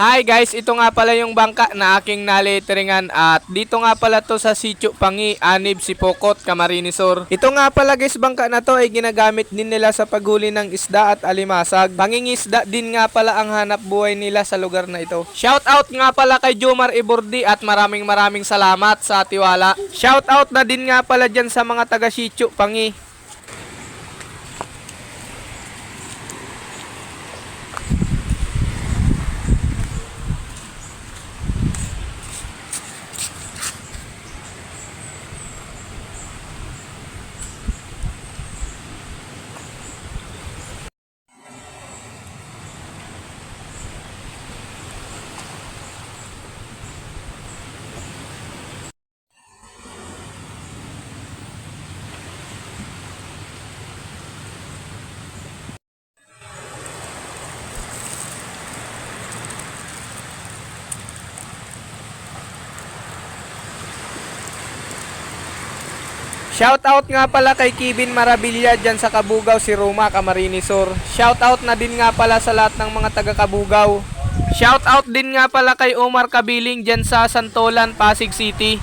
Hi guys, ito nga pala yung bangka na aking naliteringan at dito nga pala to sa Sitio Pangi, Anib, Sipokot, Camarines Sur. Ito nga pala guys, bangka na to ay ginagamit din nila sa paghuli ng isda at alimasag. Pangingisda din nga pala ang hanap buhay nila sa lugar na ito. Shout out nga pala kay Jomar Ibordi at maraming salamat sa tiwala. Shout out na din nga pala dyan sa mga taga Sitio Pangi. Shout out nga pala kay Kevin Marabilia dyan sa Kabugaw, si Roma, Camarines Sur. Shout out na din nga pala sa lahat ng mga taga Kabugaw. Shout out din nga pala kay Omar Kabiling dyan sa Santolan, Pasig City.